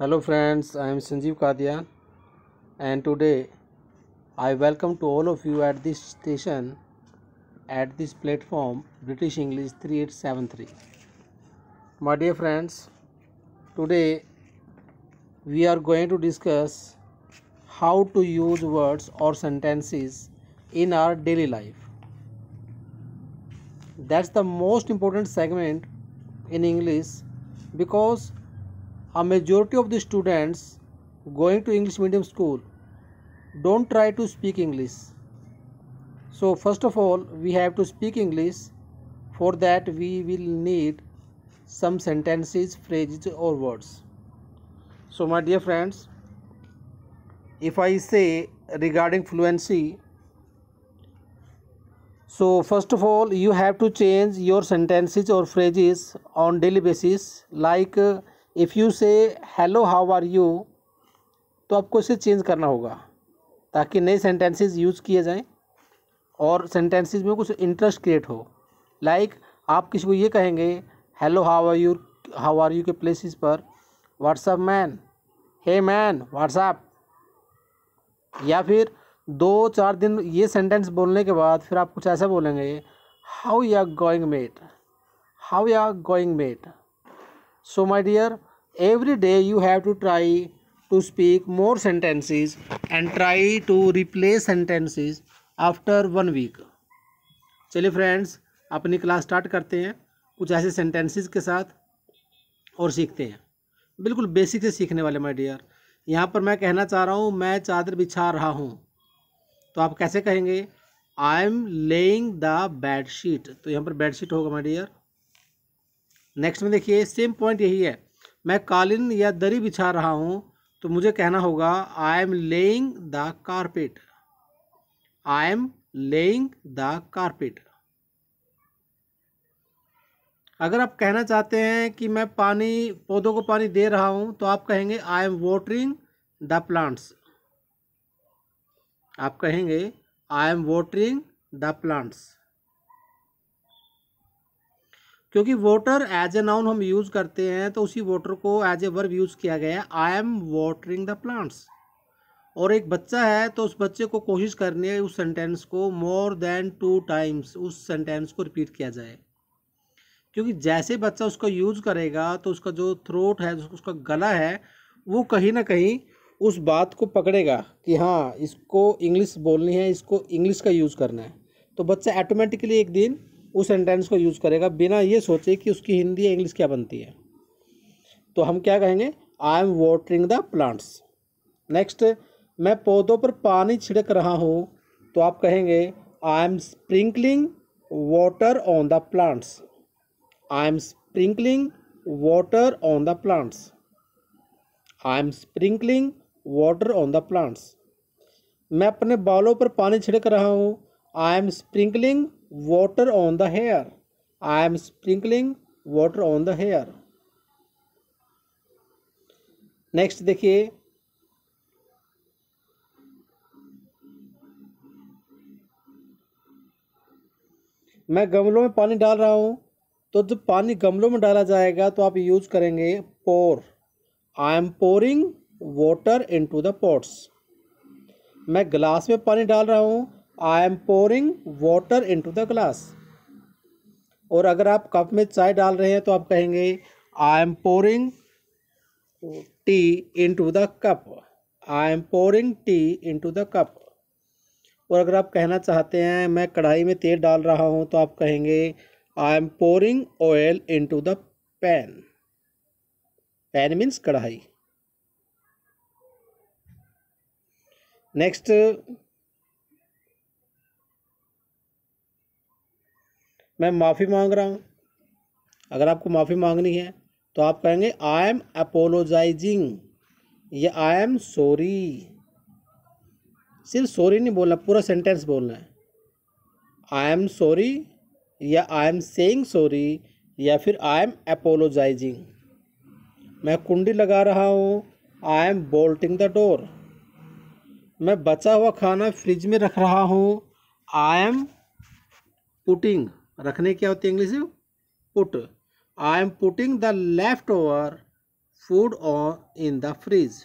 Hello friends, I am Sanjeev Kadian and today I welcome to all of you at this station at this platform British English 3873. My dear friends, today we are going to discuss how to use words or sentences in our daily life. That's the most important segment in English because a majority of the students going to English medium school don't try to speak English. So first of all we have to speak English. For that we will need some sentences, phrases or words. So my dear friends, if I say regarding fluency, so first of all you have to change your sentences or phrases on daily basis. Like if you say hello how are you, तो आपको इसे change करना होगा ताकि नए sentences use किए जाएं और सेंटेंसेस में कुछ इंटरेस्ट क्रिएट हो। लाइक आप किसी को ये कहेंगे हेलो हाउ आर यू के प्लेसेस पर what's up man, hey man what's up, या फिर 2-4 दिन ये सेंटेंस बोलने के बाद फिर आप कुछ ऐसा बोलेंगे how you are going mate, how you are going mate. So my dear, every day you have to try to speak more sentences and try to replace sentences after 1 week. चलिए friends, अपनी class start करते हैं कुछ ऐसे sentences के साथ और सीखते हैं। बिल्कुल बेसिक से सीखने वाले माय डियर। यहाँ पर मैं कहना चाह रहा हूँ मैं चादर बिछा रहा हूँ, तो आप कैसे कहेंगे I am laying the bed sheet, तो यहाँ पर बेड शीट होगा माय डियर। नेक्स्ट में देखिए सेम पॉइंट यही है, मैं कालीन या दरी बिछा रहा हूँ तो मुझे कहना होगा I M laying the carpet, I am laying the carpet. अगर आप कहना चाहते हैं कि मैं पौधों को पानी दे रहा हूँ तो आप कहेंगे I am watering the plants, आप कहेंगे I am watering the plants. क्योंकि वाटर एज ए नाउन हम यूज़ करते हैं तो उसी वाटर को एज ए वर्ब यूज़ किया गया है, I am watering the plants. और एक बच्चा है तो उस बच्चे को कोशिश करनी है उस सेंटेंस को मोर देन 2 टाइम्स उस सेंटेंस को रिपीट किया जाए, क्योंकि जैसे बच्चा उसको यूज़ करेगा तो उसका जो थ्रोट है, उसका गला है, वो कहीं ना कहीं उस बात को पकड़ेगा कि हाँ इसको इंग्लिश बोलनी है, इसको इंग्लिश का यूज़ करना है। तो बच्चा ऑटोमेटिकली एक दिन उस सेंटेंस को यूज़ करेगा बिना ये सोचे कि उसकी हिंदी या इंग्लिश क्या बनती है। तो हम क्या कहेंगे I am watering the plants. Next, मैं पौधों पर पानी छिड़क रहा हूँ तो आप कहेंगे I am sprinkling water on the plants, I am sprinkling water on the plants, I am sprinkling water on the plants. मैं अपने बालों पर पानी छिड़क रहा हूँ, I M sprinkling water on the hair, I am sprinkling water on the hair. Next देखिए, मैं गमलों में पानी डाल रहा हूँ तो जब पानी गमलों में डाला जाएगा तो आप यूज करेंगे pour, I am pouring water into the pots. मैं गिलास में पानी डाल रहा हूँ, I am pouring water into the glass. और अगर आप कप में चाय डाल रहे हैं तो आप कहेंगे आई am pouring T into the cup, I am pouring T into the cup. और अगर आप कहना चाहते हैं मैं कढ़ाई में तेल डाल रहा हूं तो आप कहेंगे आई am pouring oil into the pan, pan means कढ़ाई। नेक्स्ट, मैं माफ़ी मांग रहा हूँ। अगर आपको माफ़ी मांगनी है तो आप कहेंगे आई एम अपोलोजाइजिंग या आई एम सॉरी। सिर्फ सॉरी नहीं बोलना, पूरा सेंटेंस बोलना है। आई एम सॉरी या आई एम सेइंग सॉरी या फिर आई एम अपोलोजाइजिंग। मैं कुंडी लगा रहा हूँ, I M bolting the door. मैं बचा हुआ खाना फ्रिज में रख रहा हूँ, आई एम पुटिंग, रखने क्या होती है इंग्लिश में put, I am putting the left over food on in the fridge.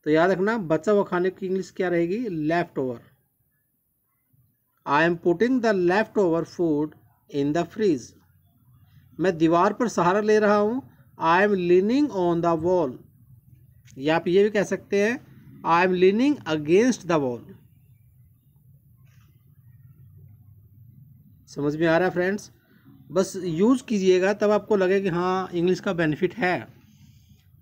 तो याद रखना बचा हुआ खाने की इंग्लिश क्या रहेगी, left over. I am putting the left over food in the fridge. मैं दीवार पर सहारा ले रहा हूँ, I M leaning on the wall. या आप ये भी कह सकते हैं I am leaning against the wall. समझ में आ रहा है फ्रेंड्स? बस यूज़ कीजिएगा तब आपको लगे कि हाँ इंग्लिश का बेनिफिट है।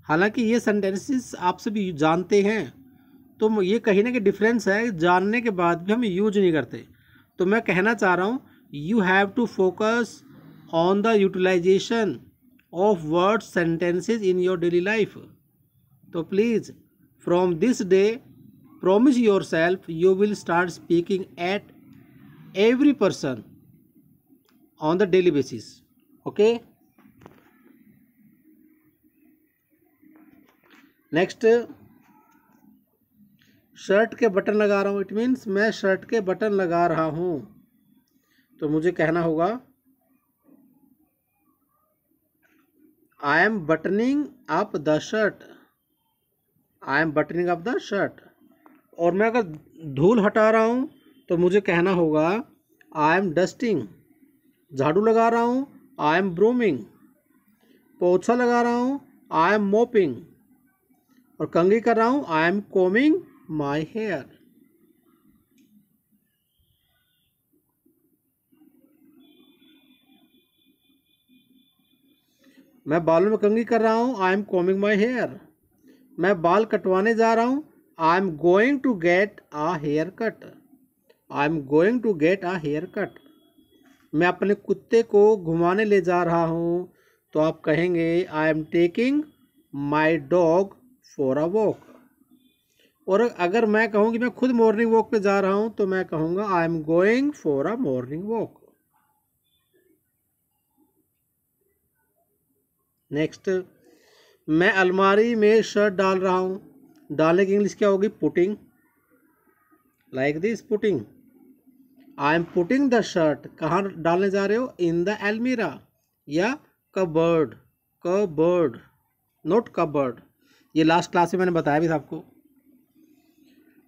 हालांकि ये सेंटेंसेस आप सभी जानते हैं, तो ये कहीं ना कहीं डिफरेंस है, जानने के बाद भी हम यूज नहीं करते। तो मैं कहना चाह रहा हूँ you have to focus on the utilization of words sentences in your daily life. तो please from this day promise yourself you will start speaking at every person on the daily basis. Okay, next, shirt के button लगा रहा हूँ। It means मैं shirt के button लगा रहा हूँ। तो मुझे कहना होगा I am buttoning up the shirt. I am buttoning up the shirt. और मैं अगर धूल हटा रहा हूँ तो मुझे कहना होगा आई एम डस्टिंग। झाड़ू लगा रहा हूँ आई एम ब्रूमिंग। पोछा लगा रहा हूँ आई एम मोपिंग। और कंघी कर रहा हूँ I am combing my hair. मैं बालों में कंघी कर रहा हूँ I am combing my hair. मैं बाल कटवाने जा रहा हूँ I am going to get a haircut. I am going to get a haircut. मैं अपने कुत्ते को घुमाने ले जा रहा हूँ तो आप कहेंगे I am taking my dog for a walk. और अगर मैं कहूँ कि मैं खुद मॉर्निंग वॉक पे जा रहा हूँ तो मैं कहूँगा आई am going for a morning walk. Next, मैं अलमारी में शर्ट डाल रहा हूँ। डालने की इंग्लिश क्या होगी, putting. Like this, putting. I am putting the shirt. कहाँ डालने जा रहे हो, इन द अलमीरा या कबर्ड। Cupboard, not cupboard. ये लास्ट क्लास में मैंने बताया भी था आपको।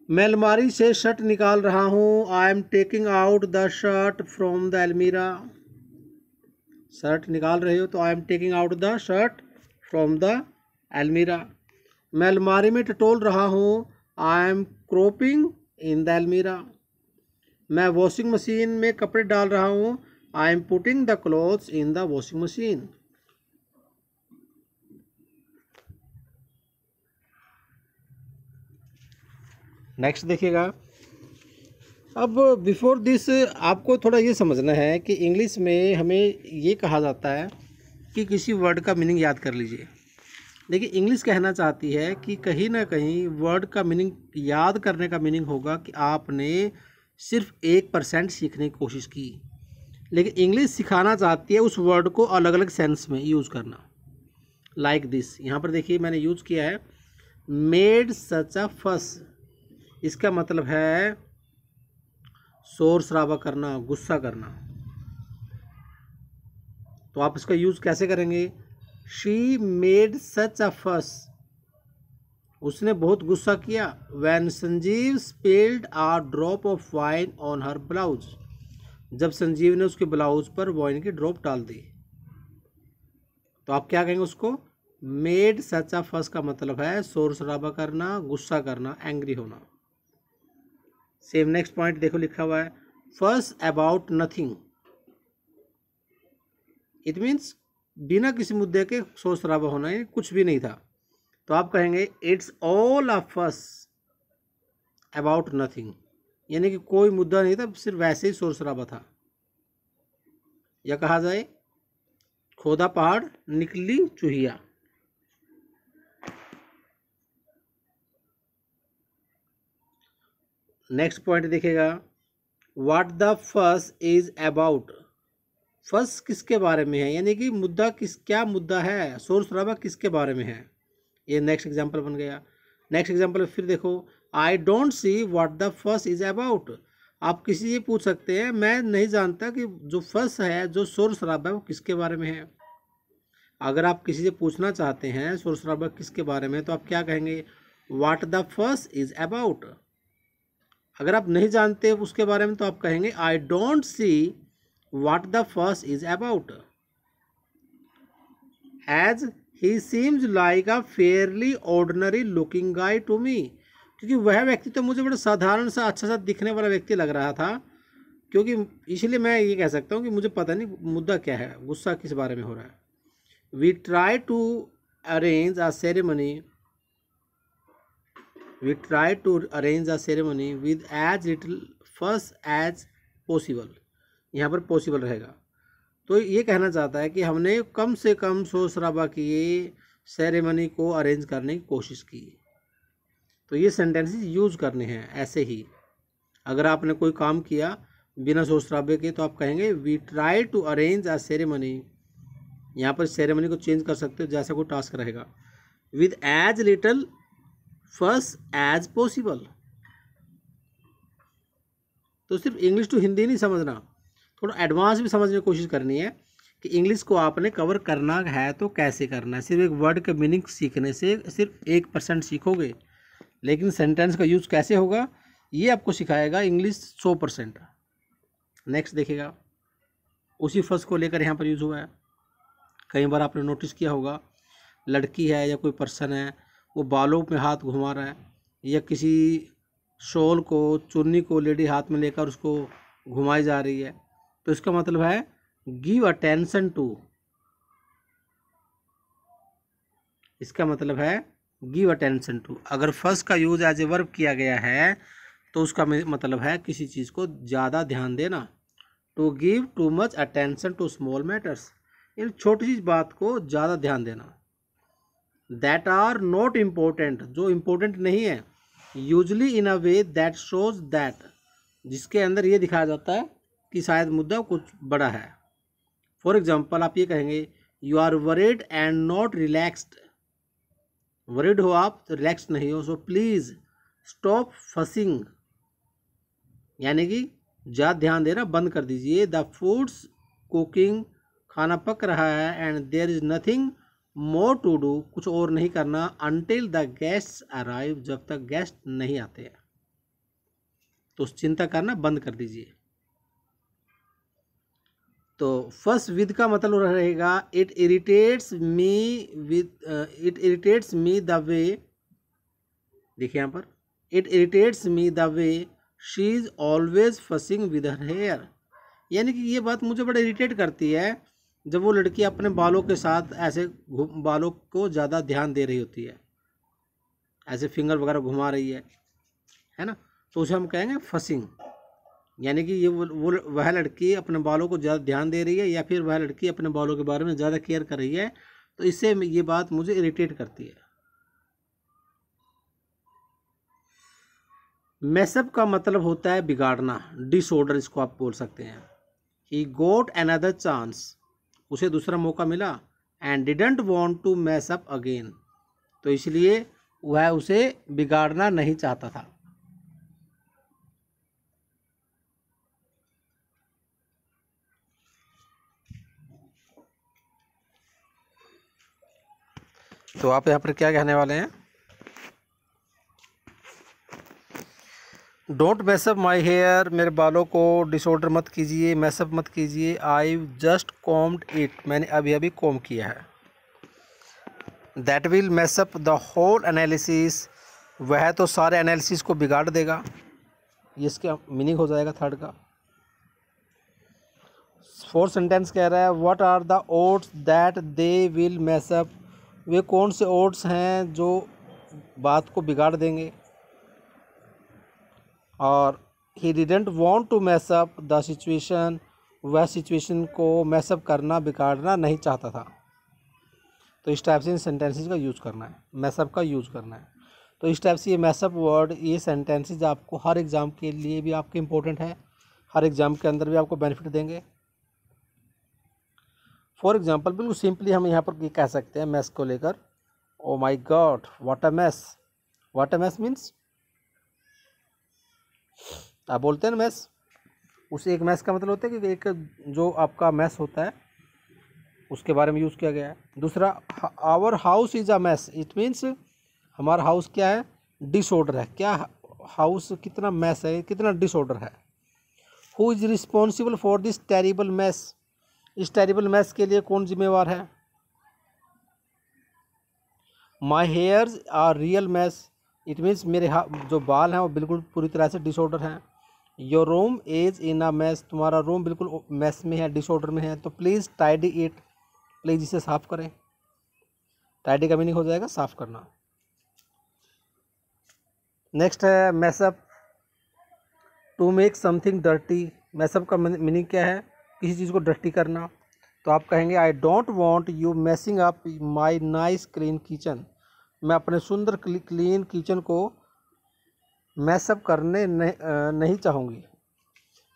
मैं अलमारी से शर्ट निकाल रहा हूँ I am taking out the shirt from the अलमीरा। शर्ट निकाल रहे हो तो I am taking out the shirt from the अलमीरा। मैं अलमारी में टटोल रहा हूँ I M cropping in the अलमीरा। मैं वॉशिंग मशीन में कपड़े डाल रहा हूँ I am putting the clothes in the washing machine. Next देखिएगा। अब बिफोर दिस आपको थोड़ा ये समझना है कि इंग्लिश में हमें ये कहा जाता है कि किसी वर्ड का मीनिंग याद कर लीजिए। देखिए इंग्लिश कहना चाहती है कि कहीं ना कहीं वर्ड का मीनिंग याद करने का मीनिंग होगा कि आपने सिर्फ 1% सीखने की कोशिश की। लेकिन इंग्लिश सिखाना चाहती है उस वर्ड को अलग अलग सेंस में यूज़ करना। लाइक दिस, यहाँ पर देखिए मैंने यूज़ किया है मेड सच अ फस। इसका मतलब है शोर शराबा करना, गुस्सा करना। तो आप इसका यूज़ कैसे करेंगे, शी मेड सच अ फस। उसने बहुत गुस्सा किया। When Sanjeev spilled a drop of wine on her blouse. जब संजीव ने उसके ब्लाउज पर वाइन की ड्रॉप डाल दी। तो आप क्या कहेंगे उसको, मेड सच अ फस का मतलब है शोर शराबा करना, गुस्सा करना, एंग्री होना। सेम नेक्स्ट पॉइंट देखो लिखा हुआ है फस अबाउट नथिंग। इट मीन्स बिना किसी मुद्दे के शोर शराबा होना, है कुछ भी नहीं था। तो आप कहेंगे इट्स ऑल अ फस अबाउट नथिंग, यानी कि कोई मुद्दा नहीं था, सिर्फ वैसे ही शोर शराबा था। या कहा जाए खोदा पहाड़ निकली चूहिया। नेक्स्ट पॉइंट देखिएगा what the fuss is about. फस किसके बारे में है, यानी कि मुद्दा क्या मुद्दा है, शोर शराबा किसके बारे में है। ये नेक्स्ट एग्जाम्पल बन गया। नेक्स्ट एग्जाम्पल फिर देखो आई don't see what the fuss is about. आप किसी से पूछ सकते हैं मैं नहीं जानता कि जो फस है, जो शोर शराबा है वो किसके बारे में है। अगर आप किसी से पूछना चाहते हैं शोर शराबा किसके बारे में, तो आप क्या कहेंगे, what the fuss is about. अगर आप नहीं जानते उसके बारे में तो आप कहेंगे I don't see what the fuss is about, as he seems like a fairly ordinary looking guy to me. क्योंकि वह व्यक्ति तो मुझे बड़ा साधारण सा अच्छा सा दिखने वाला व्यक्ति लग रहा था, क्योंकि इसलिए मैं ये कह सकता हूँ कि मुझे पता नहीं मुद्दा क्या है, गुस्सा किस बारे में हो रहा है। We try to arrange a ceremony, we try to arrange a ceremony with as little fuss as possible. यहाँ पर पॉसिबल रहेगा, तो ये कहना चाहता है कि हमने कम से कम शोर शराबा किए, सेरेमनी को अरेंज करने की कोशिश की। तो ये सेंटेंसेस यूज़ करने हैं ऐसे ही। अगर आपने कोई काम किया बिना शोर शराबे के तो आप कहेंगे we try to arrange a ceremony. यहाँ पर सेरेमनी को चेंज कर सकते हो जैसा कोई टास्क रहेगा, विद एज लिटल फस एज पॉसिबल। तो सिर्फ इंग्लिश टू हिंदी नहीं समझना, थोड़ा एडवांस भी समझने की कोशिश करनी है कि इंग्लिश को आपने कवर करना है तो कैसे करना है। सिर्फ एक वर्ड का मीनिंग सीखने से सिर्फ 1% सीखोगे, लेकिन सेंटेंस का यूज़ कैसे होगा ये आपको सिखाएगा इंग्लिश 100%। नेक्स्ट देखिएगा, उसी फर्स्ट को लेकर यहाँ पर यूज़ हुआ है। कई बार आपने नोटिस किया होगा, लड़की है या कोई पर्सन है वो बालों में हाथ घुमा रहा है, या किसी शॉल को, चुन्नी को लेडी हाथ में लेकर उसको घुमाई जा रही है, तो इसका मतलब है गिव अटेंशन टू। इसका मतलब है गिव अटेंशन टू। अगर फर्स्ट का यूज एज ए वर्ब किया गया है तो उसका मतलब है किसी चीज़ को ज़्यादा ध्यान देना। To give too much attention to small matters, इन छोटी सी बात को ज़्यादा ध्यान देना। दैट आर नॉट इम्पोर्टेंट, जो इम्पोर्टेंट नहीं है। Usually in a way that shows that, जिसके अंदर ये दिखाया जाता है कि शायद मुद्दा कुछ बड़ा है। फॉर एग्जाम्पल आप ये कहेंगे you are worried and not relaxed. Worried हो आप तो रिलैक्स नहीं हो, सो प्लीज़ स्टॉप फसिंग, यानी कि ज़्यादा ध्यान देना बंद कर दीजिए। द फूड्स कुकिंग, खाना पक रहा है, and there is nothing more to do, कुछ और नहीं करना, अनटिल द गेस्ट्स अराइव, जब तक गेस्ट नहीं आते हैं। तो चिंता करना बंद कर दीजिए। तो फर्स्ट विद का मतलब रहेगा it irritates me with, it irritates me the way, देखिए यहाँ पर it irritates me the way she is always fussing with her hair, यानी कि ये बात मुझे बड़ा इरिटेट करती है जब वो लड़की अपने बालों के साथ ऐसे बालों को ज़्यादा ध्यान दे रही होती है, ऐसे फिंगर वगैरह घुमा रही है ना, तो उसे हम कहेंगे फसिंग। यानी कि ये वो वह लड़की अपने बालों को ज़्यादा ध्यान दे रही है, या फिर वह लड़की अपने बालों के बारे में ज़्यादा केयर कर रही है, तो इससे ये बात मुझे इरिटेट करती है। मैसअप का मतलब होता है बिगाड़ना, डिसऑर्डर इसको आप बोल सकते हैं। ही गोट अनदर चांस, उसे दूसरा मौका मिला, and didn't want to mess up again, तो इसलिए वह उसे बिगाड़ना नहीं चाहता था। तो आप यहाँ पर क्या कहने वाले हैं, डोंट मैसअप माई हेयर, मेरे बालों को डिसऑर्डर मत कीजिए, मैसअप मत कीजिए। आई जस्ट कॉम्ड इट, मैंने अभी अभी कॉम किया है। That will mess up the whole analysis, वह तो सारे एनालिसिस को बिगाड़ देगा, ये इसका मीनिंग हो जाएगा थर्ड का। फोर्थ सेंटेंस कह रहा है what are the odds that they will mess up, वे कौन से ओड्स हैं जो बात को बिगाड़ देंगे। और he didn't want to mess up the situation, वह सिचुएशन को मैसअप करना, बिगाड़ना नहीं चाहता था। तो इस टाइप से इन सेंटेंसेस का यूज़ करना है, मैसअप का यूज़ करना है। तो इस टाइप से ये मैसअप वर्ड, ये सेंटेंसेस आपको हर एग्ज़ाम के लिए भी आपके इम्पोर्टेंट है, हर एग्ज़ाम के अंदर भी आपको बेनिफिट देंगे। फॉर एग्जाम्पल बिल्कुल सिंपली हम यहाँ पर ये कह सकते हैं मैस को लेकर, oh my god what a mess. What a mess means, आप बोलते हैं ना मैस, उस एक मैस का मतलब होता है कि एक जो आपका मैस होता है उसके बारे में यूज़ किया गया है। दूसरा, our house is a mess, it means हमारा हाउस क्या है, डिसऑर्डर है। क्या हाउस कितना मैस है, कितना डिसऑर्डर है। Who is responsible for this terrible mess, इस टेरिबल मैस के लिए कौन जिम्मेवार है। My hairs are real mess, it means मेरे जो बाल हैं वो बिल्कुल पूरी तरह से डिसऑर्डर हैं। Your room is in a mess, तुम्हारा रूम बिल्कुल मैस में है, डिसऑर्डर में है। तो प्लीज़ टाइडी इट, प्लीज़ इसे साफ़ करें। टाइडी का मीनिंग हो जाएगा साफ़ करना। नेक्स्ट है mess up, to make something dirty. Mess up का मीनिंग क्या है, किसी चीज़ को डर्टी करना। तो आप कहेंगे I don't want you मैसिंग up my nice clean kitchen, मैं अपने सुंदर क्लीन किचन को मैसअप करने नहीं चाहूँगी,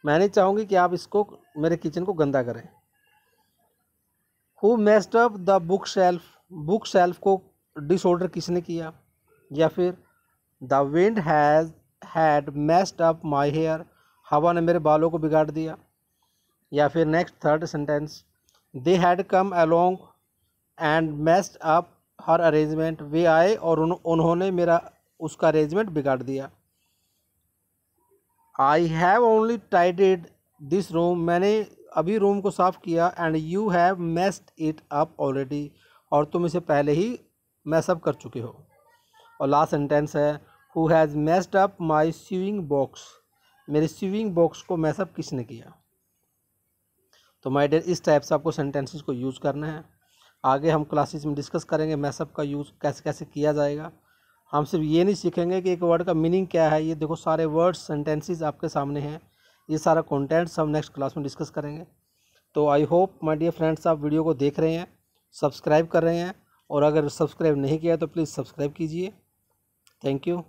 मैं नहीं चाहूँगी कि आप इसको, मेरे किचन को गंदा करें। Who messed up the book shelf, book shelf को डिसऑर्डर किसने किया। या फिर the wind had messed up my hair, हवा ने मेरे बालों को बिगाड़ दिया। या फिर next third sentence, they had come along and messed up her arrangement, वे आए और उन्होंने मेरा उसका अरेंजमेंट बिगाड़ दिया। I have only tidied this room, मैंने अभी रूम को साफ़ किया। And you have messed it up already, और तुम इसे पहले ही मैसअप कर चुके हो। और लास्ट सेंटेंस है, who has messed up my sewing box, मेरे स्यूइंग बॉक्स को मैसअप किसने किया। तो माय डियर, इस टाइप से आपको सेंटेंसेस को यूज़ करना है। आगे हम क्लासेस में डिस्कस करेंगे मैसअप का यूज़ कैसे कैसे किया जाएगा। हम सिर्फ ये नहीं सीखेंगे कि एक वर्ड का मीनिंग क्या है, ये देखो सारे वर्ड्स सेंटेंसेस आपके सामने हैं, ये सारा कंटेंट्स हम नेक्स्ट क्लास में डिस्कस करेंगे। तो I hope my dear friends आप वीडियो को देख रहे हैं, सब्सक्राइब कर रहे हैं, और अगर सब्सक्राइब नहीं किया तो प्लीज़ सब्सक्राइब कीजिए। Thank you.